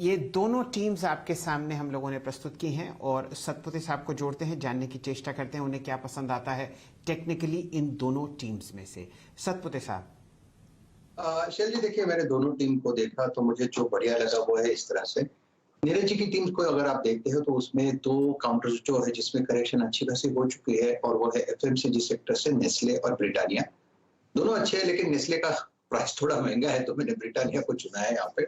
ये दोनों टीम्स आपके सामने हम लोगों ने प्रस्तुत की हैं और सतपुते साहब को जोड़ते हैं, जानने की चेष्टा करते हैं उन्हें क्या पसंद आता है टेक्निकली इन दोनों टीम्स में से। सतपुते साहब। शैल जी, देखिए, मैंने दोनों टीम को देखा तो मुझे जो बढ़िया लगा वो है इस तरह से। नीरज जी की टीम को अगर आप देखते हो तो उसमें दो काउंटर्स जो है जिसमें करेक्शन अच्छी खासी हो चुकी है, और वो है एफएमसीजी सेक्टर से नेस्ले और ब्रिटानिया। दोनों अच्छे हैं, लेकिन नेस्ले का प्राइस थोड़ा महंगा है तो मैंने ब्रिटानिया को चुना है यहाँ पे।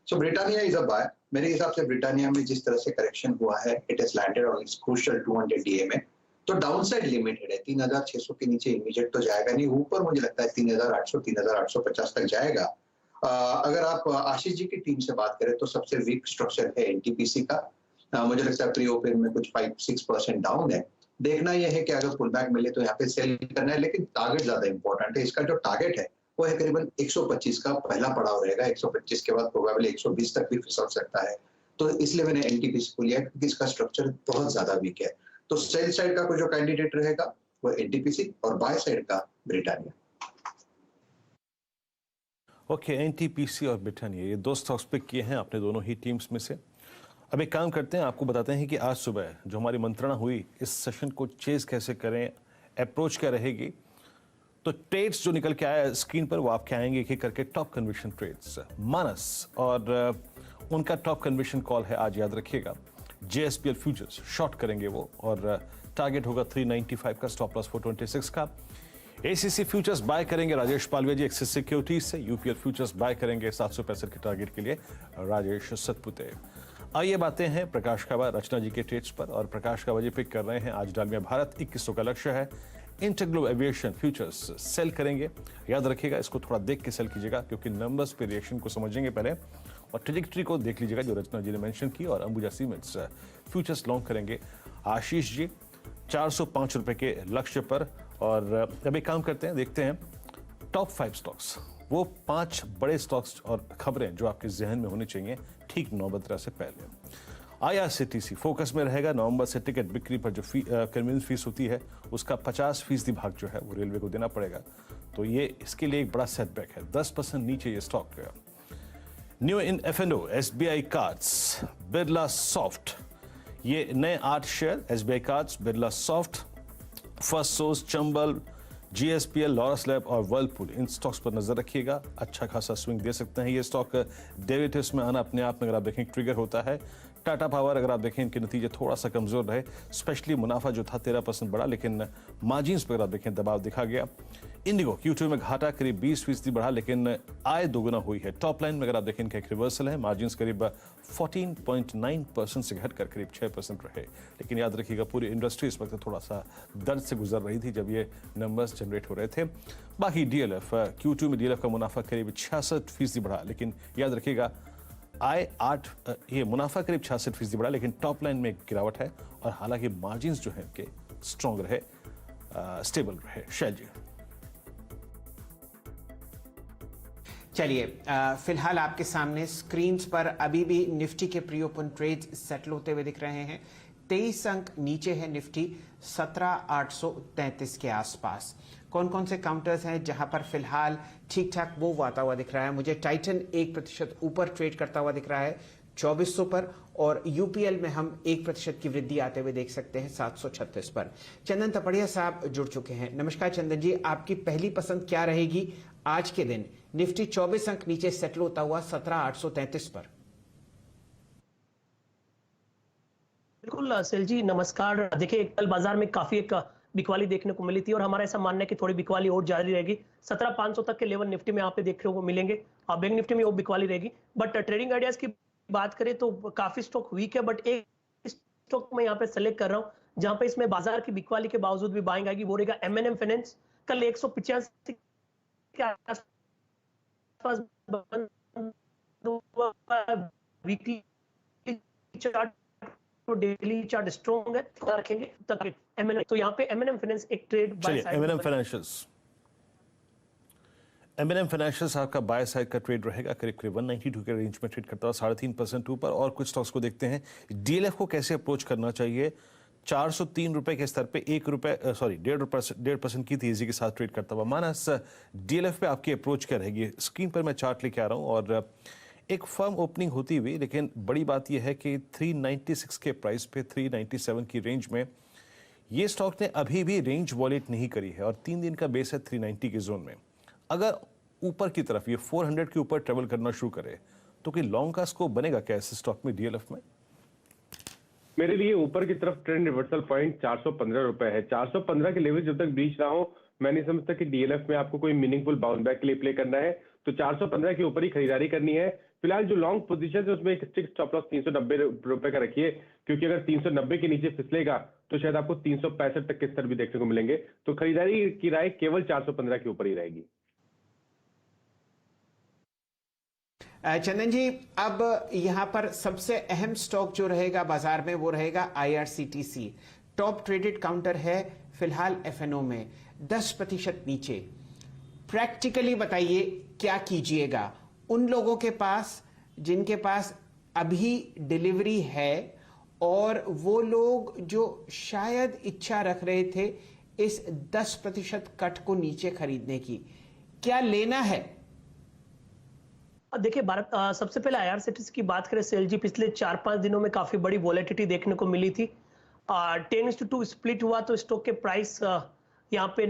सो ब्रिटानिया इज अ बाय। मेरे हिसाब से ब्रिटानिया में जिस तरह से करेक्शन हुआ है, it is landed on it's crucial 200 DA में, तो डाउनसाइड लिमिटेड है। 3600 के नीचे इमीडिएट तो जाएगा नहीं, ऊपर मुझे लगता है 3800 3850 तक जाएगा। अगर आप आशीष जी की टीम से बात करें तो सबसे वीक स्ट्रक्चर है एनटीपीसी का। मुझे लगता है प्री ओपन में कुछ 5-6% डाउन है। देखना यह है कि अगर पुल बैक मिले तो यहाँ पे सेल करना है, लेकिन टारगेट ज्यादा इंपॉर्टेंट है। इसका जो टारगेट है वो है करीबन 125 का पहला पड़ाव रहेगा। 125 के बाद प्रोबेबली 120 तक भी फिसल सकता है, तो इसलिए मैंने एनटीपीसी को लिया क्योंकि इसका स्ट्रक्चर बहुत ज्यादा वीक है। तो सेल साइड का कोई जो कैंडिडेट रहेगा वो एनटीपीसी और बाय साइड का ब्रिटानिया। ओके, एनटीपीसी और ब्रिटानिया, ये दो स्टॉक्स पिक किए हैं आपने दोनों ही टीम्स में से। अब एक काम करते हैं, आपको बताते हैं कि आज सुबह जो हमारी मंत्रणा हुई इस सेशन को चेज कैसे करें, अप्रोच क्या रहेगी। तो ट्रेड्स जो निकल के आया स्क्रीन पर वो आपके आएंगे एक एक करके। टॉप कन्विक्शन ट्रेड्स मानस और उनका टॉप कन्विक्शन कॉल है आज, याद रखिएगा। जेएसपीएल फ्यूचर्स शॉर्ट करेंगे वो, और टारगेट होगा 395 का, स्टॉप लॉस 426 का। एसीसी फ्यूचर्स बाय करेंगे राजेश पालवे जी एक्सिस सिक्योरिटीज से। यूपीएल फ्यूचर्स बाय करेंगे 765 के टारगेट के लिए राजेश सतपुते। आइए बातें हैं प्रकाश कावा रचना जी के ट्रेड्स पर, और प्रकाश कावा जी पिक कर रहे हैं आज डालमिया भारत 2100 का लक्ष्य है। इंटरग्लोब एविएशन फ्यूचर्स सेल करेंगे, याद रखिएगा इसको थोड़ा देख के सेल कीजिएगा क्योंकि नंबर्स पे रिएक्शन को समझेंगे पहले, और ट्रेजेक्ट्री को देख लीजिएगा जो रचना जी ने मेंशन की। और अंबुजा सीमेंट्स फ्यूचर्स लॉन्ग करेंगे आशीष जी 405 रुपए के लक्ष्य पर। और अब एक काम करते हैं, देखते हैं टॉप 5 स्टॉक्स, वो 5 बड़े स्टॉक्स और खबरें जो आपके जहन में होनी चाहिए ठीक 9 से पहले। आईआरसीटीसी फोकस में रहेगा। नवंबर से टिकट बिक्री पर जो कन्वीनियंस फीस होती है उसका 50% भाग जो है वो रेलवे को देना पड़ेगा, तो ये इसके लिए एक बड़ा सेटबैक है। 10% नीचे ये स्टॉक गया। New in FNO SBI cards Birlasoft, ये नए 8 share SBI cards Birlasoft, Firstsource, Chambal, GSPL, Laurus lab और वर्लपूल, इन स्टॉक्स पर नजर रखिएगा। अच्छा खासा स्विंग दे सकते हैं ये स्टॉक। डेरिवेटिव्स में आना अपने आप में अगर आप देखें ट्रिगर होता है। टाटा पावर अगर आप देखें इनके नतीजे थोड़ा सा कमजोर रहे, स्पेशली मुनाफा जो था 13% बढ़ा, लेकिन मार्जिन्स पर अगर आप देखें दबाव दिखा गया। इंडिगो Q2 में घाटा करीब 20% बढ़ा, लेकिन आय दोगुना हुई है। टॉप लाइन में अगर आप देखें इनका एक रिवर्सल है, मार्जिन्स करीब 14.9% से घटकर करीब 6% रहे। लेकिन याद रखिएगा पूरी इंडस्ट्री इस वक्त थोड़ा सा दर्द से गुजर रही थी जब ये नंबर्स जनरेट हो रहे थे। बाकी डीएलएफ Q2 में डीएलएफ का मुनाफा करीब 66% बढ़ा, लेकिन याद रखिएगा आय 8, ये मुनाफा करीब 66% बढ़ा, लेकिन टॉप लाइन में गिरावट है। और हालांकि मार्जिन्स जो है इनके स्ट्रॉन्ग रहे, स्टेबल रहे। शैल जी। चलिए, फिलहाल आपके सामने स्क्रीन्स पर अभी भी निफ्टी के प्री ओपन ट्रेड्स सेटल होते हुए दिख रहे हैं। 23 अंक नीचे है निफ्टी 17,833 के आसपास। कौन कौन से काउंटर्स हैं जहां पर फिलहाल ठीक ठाक मूव आता हुआ दिख रहा है? मुझे टाइटन 1% ऊपर ट्रेड करता हुआ दिख रहा है 2400 पर, और यूपीएल में हम 1% की वृद्धि आते हुए देख सकते हैं 736 पर। चंदन तपड़िया साहब जुड़ चुके हैं। नमस्कार चंदन जी, आपकी पहली पसंद क्या रहेगी आज के दिन? निफ्टी 24 अंक नीचे सेटल होता हुआ 17,833 पर। बिल्कुल सेल जी, नमस्कार। देखिए कल बाजार में काफी एक बिकवाली देखने को मिली थी और हमारा ऐसा मानना है कि थोड़ी बिकवाली और जारी रहेगी। 17,500 तक के लेवल निफ्टी में यहाँ पे देखने को मिलेंगे, और बैंक निफ्टी में वो बिकवाली रहेगी। बट ट्रेडिंग आइडियाज की बात करें तो काफी स्टॉक वीक है, बट एक स्टॉक मैं यहाँ पे सेलेक्ट कर रहा हूँ जहां पे इसमें बाजार की बिकवाली के बावजूद भी बाइंग आएगी, वो रहेगा एमएनएम फाइनेंस। कल 185 के आसपास वीकली चार्ट तो डेली चार्ट स्ट्रॉन्ग है, रखेंगे तक एमएनएम। तो यहाँ पे एमएनएम फाइनेंस एक trade buy side. MNM financials आपका बाय साइड का ट्रेड रहेगा, करीब करीब 192 के रेंज में ट्रेड करता है, 3.5% ऊपर। और कुछ स्टॉक्स को देखते हैं डीएलएफ को कैसे अप्रोच करना चाहिए। 403 रुपए के स्तर पे 1.5% की तेजी के साथ ट्रेड करता हुआ मानस। डीएलएफ पे आपकी अप्रोच क्या रहेगी? स्क्रीन पर मैं चार्ट लेके आ रहा हूं, और एक फर्म ओपनिंग होती हुई, लेकिन बड़ी बात यह है कि 396 के प्राइस पे 397 की रेंज में ये स्टॉक ने अभी भी रेंज वॉलेट नहीं करी है और 3 दिन का बेस है 390 के जोन में। अगर ऊपर की तरफ ये 400 के ऊपर ट्रेवल करना शुरू करे तो कि लॉन्ग का स्कोप बनेगा क्या इस स्टॉक में, डीएलएफ में? मेरे लिए ऊपर की तरफ ट्रेंड रिवर्सल पॉइंट 415 रुपए है। 415 के लेवल जब तक ब्रीच रहा हो, मैं नहीं समझता कि डीएलएफ में आपको कोई मीनिंगफुल बाउंस बैक के लिए प्ले करना है। तो 415 के ऊपर ही खरीदारी करनी है। फिलहाल जो लॉन्ग पोजीशन है उसमें एक स्टिक स्टॉप लॉस 390 रुपए का रखिए, क्योंकि अगर 390 के नीचे फिसलेगा तो शायद आपको 365 तक के स्तर भी देखने को मिलेंगे। तो खरीदारी की राय केवल 415 के ऊपर ही रहेगी। चंदन जी, अब यहां पर सबसे अहम स्टॉक जो रहेगा बाजार में वो रहेगा आईआरसीटीसी। टॉप ट्रेडेड काउंटर है फिलहाल एफएनओ में 10% नीचे। प्रैक्टिकली बताइए क्या कीजिएगा उन लोगों के पास जिनके पास अभी डिलीवरी है और वो लोग जो शायद इच्छा रख रहे थे इस 10% कट को नीचे खरीदने की, क्या लेना है? देखिए भारत, सबसे पहले आईआरसीटीसी की बात करें सेल जी, पिछले 4-5 दिनों में काफी बड़ी वॉलेटिलिटी देखने को मिली थी। 10:2 स्प्लिट हुआ तो स्टॉक के प्राइस यहाँ पे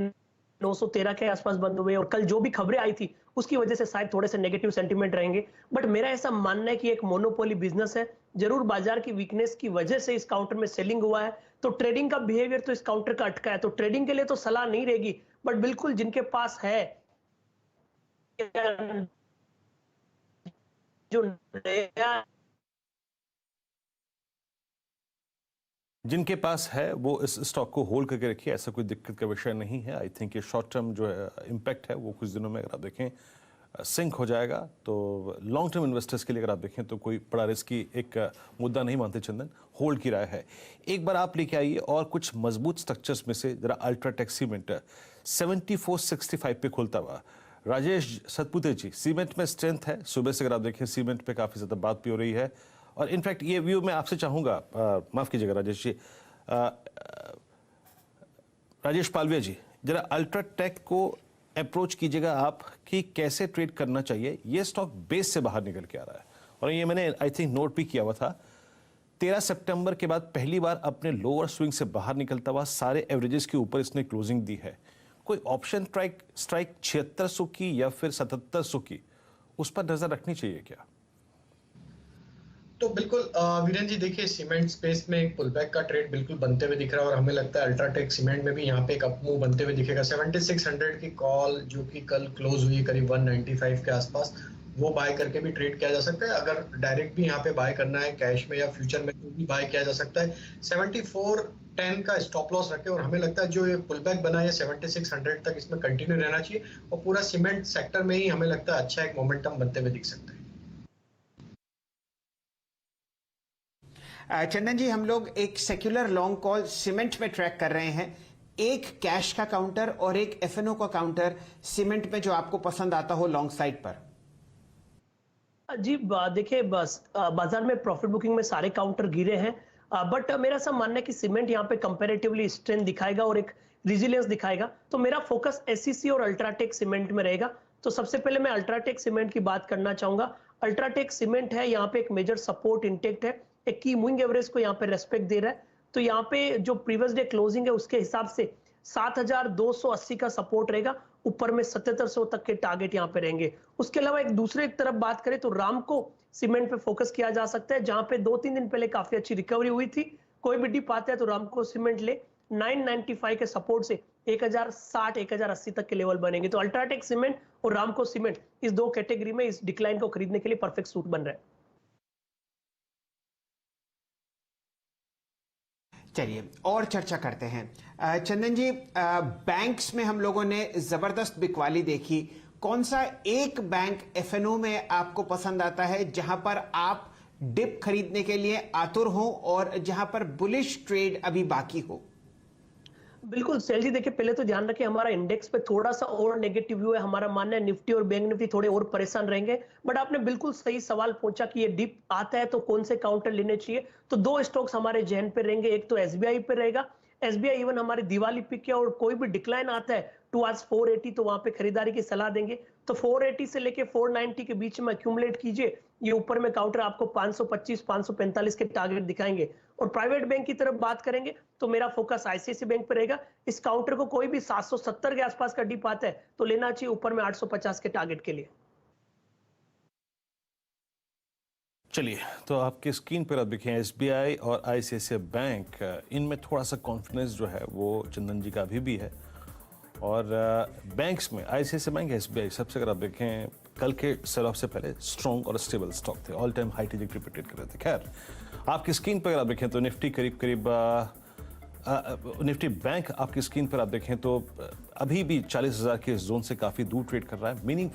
913 के आसपास बंद हुए और कल जो भी खबरें आई थी उसकी वजह से शायद थोड़े से नेगेटिव सेंटीमेंट रहेंगे। बट मेरा ऐसा मानना है कि एक मोनोपोली बिजनेस है, जरूर बाजार की वीकनेस की वजह से इस काउंटर में सेलिंग हुआ है, तो ट्रेडिंग का बिहेवियर तो इस काउंटर का अटका है। तो ट्रेडिंग के लिए तो सलाह नहीं रहेगी, बट बिल्कुल जिनके पास है जो नया जिनके पास है वो इस स्टॉक को होल्ड करके रखिए, ऐसा कोई दिक्कत का विषय नहीं है। आई थिंक ये शॉर्ट टर्म जो है इम्पैक्ट है वो कुछ दिनों में अगर आप देखें सिंक हो जाएगा, तो लॉन्ग टर्म इन्वेस्टर्स के लिए अगर आप देखें तो कोई बड़ा रिस्क की एक मुद्दा नहीं मानते चंदन, होल्ड की राय है। एक बार आप लेके आइए और कुछ मजबूत स्ट्रक्चर्स में से जरा अल्ट्राटेक सीमेंट 7465 पे खुलता हुआ। राजेश सतपुते जी, सीमेंट में स्ट्रेंथ है, सुबह से अगर आप देखें सीमेंट पे काफ़ी ज़्यादा बात भी हो रही है और इनफैक्ट ये व्यू मैं आपसे चाहूँगा, माफ़ कीजिएगा राजेश जी, राजेश पालविया जी, जरा अल्ट्राटेक को अप्रोच कीजिएगा आप कि कैसे ट्रेड करना चाहिए। ये स्टॉक बेस से बाहर निकल के आ रहा है और ये मैंने आई थिंक नोट भी किया हुआ था। 13 सितंबर के बाद पहली बार अपने लोअर स्विंग से बाहर निकलता हुआ सारे एवरेजेस के ऊपर इसने क्लोजिंग दी है। कोई ऑप्शन स्ट्राइक 7600 की या फिर 7700 की, उस पर नजर रखनी चाहिए क्या? तो बिल्कुल वीरेंद्र जी, देखिए सीमेंट स्पेस में एक पुलबैक का ट्रेड बिल्कुल बनते हुए दिख रहा है और हमें लगता है अल्ट्राटेक सीमेंट में भी यहाँ पे एक अप मूव बनते हुए दिखेगा। 7600 की कॉल जो कि कल क्लोज हुई करीब 195 के आसपास, वो बाय करके भी ट्रेड किया जा सकता है। अगर डायरेक्ट भी यहाँ पे बाय करना है कैश में या फ्यूचर में तो भी बाय किया जा सकता है। 7410 का स्टॉप लॉस रखे और हमें लगता है जो ये पुलबैक बना है 7600 तक इसमें कंटिन्यू रहना चाहिए और पूरा सीमेंट सेक्टर में ही हमें लगता है अच्छा एक मोमेंटम बनते हुए दिख सकता है। चंदन जी, हम लोग एक सेक्युलर लॉन्ग कॉल सीमेंट में ट्रैक कर रहे हैं, एक कैश का काउंटर और एक एफएनओ का काउंटर सीमेंट में जो आपको पसंद आता हो लॉन्ग साइड पर। जी देखिए, बस बाजार में प्रॉफिट बुकिंग में सारे काउंटर गिरे हैं, बट मेरा ऐसा मानना है कि सीमेंट यहाँ पे कंपैरेटिवली स्ट्रेंथ दिखाएगा और एक रिजिलियंस दिखाएगा। तो मेरा फोकस एससीसी और अल्ट्राटेक सीमेंट में रहेगा। तो सबसे पहले मैं अल्ट्राटेक सीमेंट की बात करना चाहूंगा। अल्ट्राटेक सीमेंट है, यहाँ पे एक मेजर सपोर्ट इंटेक्ट है, एक की मूविंग एवरेज को यहाँ पे रेस्पेक्ट दे रहा है। तो यहाँ पे जो प्रीवियस डे क्लोजिंग है उसके हिसाब से 7280 का सपोर्ट रहेगा, ऊपर में 7700 तक के टारगेट यहाँ पे रहेंगे। उसके अलावा एक दूसरे तरफ बात करें तो रामको सीमेंट पे फोकस किया जा सकता है, जहां पे 2-3 दिन पहले काफी अच्छी रिकवरी हुई थी। कोई भी डिप आता है तो रामको सीमेंट ले, 995 के सपोर्ट से 1060-1080 तक के लेवल बनेंगे। तो अल्ट्राटेक सीमेंट और रामको सीमेंट इस दो कैटेगरी में इस डिक्लाइन को खरीदने के लिए परफेक्ट सूट बन रहा है। चलिए और चर्चा करते हैं। चंदन जी, बैंक्स में हम लोगों ने जबरदस्त बिकवाली देखी, कौन सा एक बैंक एफएनओ में आपको पसंद आता है जहां पर आप डिप खरीदने के लिए आतुर हो और जहां पर बुलिश ट्रेड अभी बाकी हो? बिल्कुल सेल जी, देखिए पहले तो ध्यान रखें हमारा इंडेक्स पे थोड़ा सा और नेगेटिव व्यू है। हमारा मानना है निफ्टी और बैंक निफ्टी थोड़े और परेशान रहेंगे, बट आपने बिल्कुल सही सवाल पूछा कि ये डिप आता है तो कौन से काउंटर लेने चाहिए। तो दो स्टॉक्स हमारे जहन पे रहेंगे, एक तो एसबीआई पे रहेगा। एसबीआई इवन हमारी दिवाली पिक है और कोई भी डिक्लाइन आता है टुवर्ड्स 480 तो वहां पे खरीदारी की सलाह देंगे। तो 480 से लेके 490 के बीच में अक्यूमुलेट कीजिए, ये ऊपर में काउंटर आपको 525 545 के टारगेट दिखाएंगे। और प्राइवेट बैंक की तरफ बात करेंगे तो मेरा फोकस आईसीआईसीआई बैंक पर रहेगा। इस काउंटर को कोई भी 770 के आसपास का डिप आता है तो लेना चाहिए ऊपर में 850 के टारगेट के लिए। चलिए, तो आपके स्क्रीन पर आप देखें एसबीआई और आईसीआईसीआई बैंक, इनमें थोड़ा सा कॉन्फिडेंस जो है वो चंदन जी का अभी भी है। और बैंक्स में आईसीआईसीआई बैंक, एसबीआई सबसे अगर आप देखें कल के सेल ऑफ से पहले स्ट्रॉन्ग और स्टेबल स्टॉक थे, ऑल टाइम हाई ट्रेजेक्टरी पे ट्रेड कर रहे थे। खैर, आपकी स्क्रीन पर अगर आप देखें तो निफ्टी करीब निफ्टी बैंक आपकी स्क्रीन पर आप देखें तो अभी भी 40,000 के जोन से काफ़ी दूर ट्रेड कर रहा है। मीनिंग